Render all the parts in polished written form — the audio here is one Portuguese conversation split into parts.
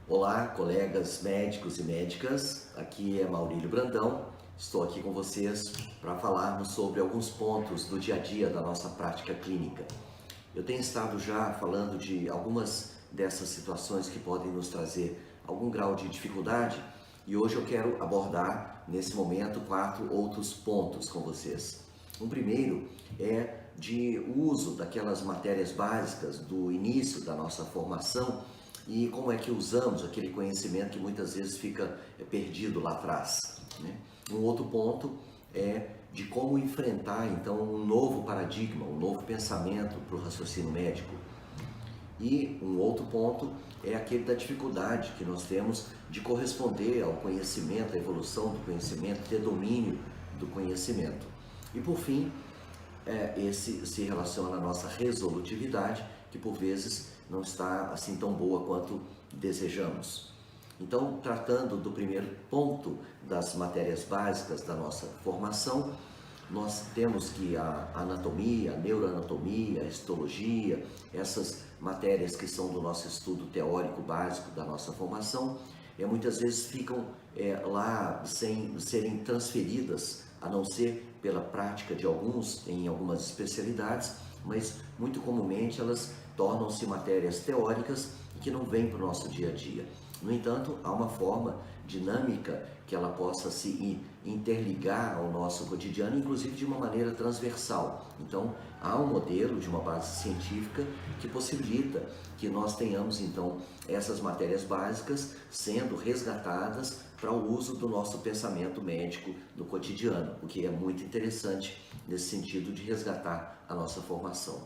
Olá, colegas médicos e médicas, aqui é Maurílio Brandão, estou aqui com vocês para falarmos sobre alguns pontos do dia a dia da nossa prática clínica. Eu tenho estado já falando de algumas dessas situações que podem nos trazer algum grau de dificuldade e hoje eu quero abordar nesse momento 4 outros pontos com vocês. O primeiro é de uso daquelas matérias básicas do início da nossa formação e como é que usamos aquele conhecimento que muitas vezes fica perdido lá atrás, né? Um outro ponto é de como enfrentar então um novo paradigma, um novo pensamento para o raciocínio médico. E um outro ponto é aquele da dificuldade que nós temos de corresponder ao conhecimento, à evolução do conhecimento, ter domínio do conhecimento. E por fim, esse se relaciona à nossa resolutividade, que por vezes não está assim tão boa quanto desejamos. Então, tratando do primeiro ponto das matérias básicas da nossa formação, nós temos que a anatomia, a neuroanatomia, a histologia, essas matérias que são do nosso estudo teórico básico da nossa formação, muitas vezes ficam lá sem serem transferidas, a não ser pela prática de alguns em algumas especialidades, mas muito comumente elas tornam-se matérias teóricas que não vêm para o nosso dia a dia. No entanto, há uma forma dinâmica que ela possa se interligar ao nosso cotidiano, inclusive de uma maneira transversal. Então, há um modelo de uma base científica que possibilita que nós tenhamos, então, essas matérias básicas sendo resgatadas para o uso do nosso pensamento médico no cotidiano, o que é muito interessante nesse sentido de resgatar a nossa formação.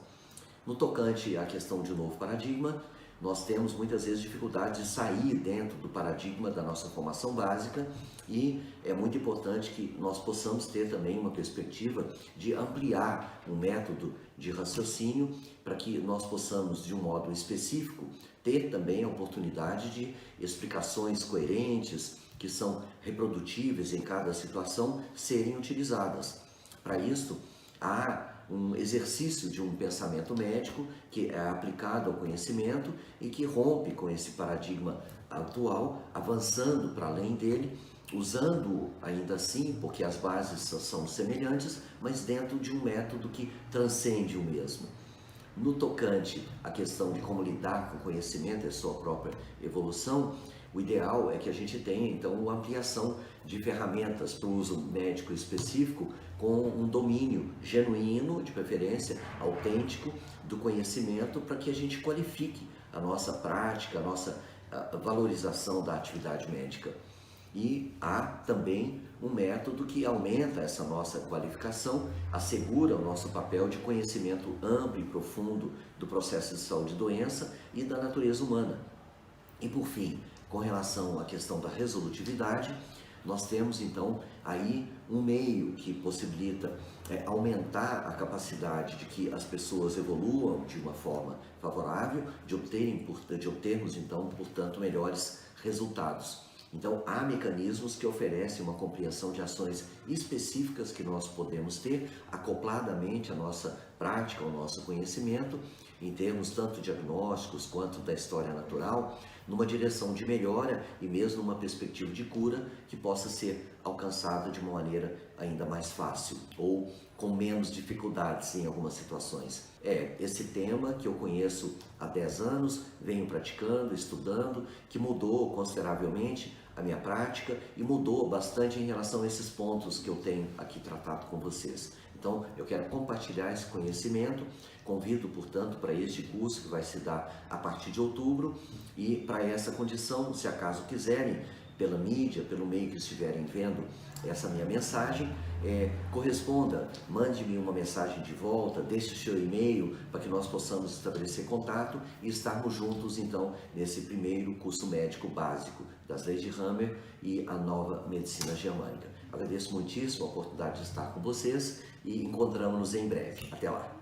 No tocante à questão de novo paradigma, nós temos muitas vezes dificuldade de sair dentro do paradigma da nossa formação básica e é muito importante que nós possamos ter também uma perspectiva de ampliar um método de raciocínio para que nós possamos, de um modo específico, ter também a oportunidade de explicações coerentes, que são reprodutíveis em cada situação, serem utilizadas. Para isso, há um exercício de um pensamento médico que é aplicado ao conhecimento e que rompe com esse paradigma atual, avançando para além dele, usando ainda assim, porque as bases são semelhantes, mas dentro de um método que transcende o mesmo. No tocante à questão de como lidar com o conhecimento e a sua própria evolução, o ideal é que a gente tenha, então, uma ampliação de ferramentas para o uso médico específico com um domínio genuíno, de preferência autêntico, do conhecimento para que a gente qualifique a nossa prática, a nossa valorização da atividade médica. E há também um método que aumenta essa nossa qualificação, assegura o nosso papel de conhecimento amplo e profundo do processo de saúde e doença e da natureza humana. E por fim, com relação à questão da resolutividade, nós temos então aí um meio que possibilita aumentar a capacidade de que as pessoas evoluam de uma forma favorável, de obtermos então, portanto, melhores resultados. Então, há mecanismos que oferecem uma compreensão de ações específicas que nós podemos ter, acopladamente à nossa prática, ao nosso conhecimento, em termos tanto diagnósticos quanto da história natural, numa direção de melhora e mesmo numa perspectiva de cura que possa ser alcançada de uma maneira ainda mais fácil ou com menos dificuldades em algumas situações. Esse tema que eu conheço há 10 anos, venho praticando, estudando, que mudou consideravelmente a minha prática e mudou bastante em relação a esses pontos que eu tenho aqui tratado com vocês. Então, eu quero compartilhar esse conhecimento, convido, portanto, para este curso que vai se dar a partir de outubro e para essa condição, se acaso quiserem, pela mídia, pelo meio que estiverem vendo essa minha mensagem, corresponda, mande-me uma mensagem de volta, deixe o seu e-mail para que nós possamos estabelecer contato e estarmos juntos então nesse primeiro curso médico básico das leis de Hammer e a nova medicina germânica. Agradeço muitíssimo a oportunidade de estar com vocês e encontramos-nos em breve. Até lá!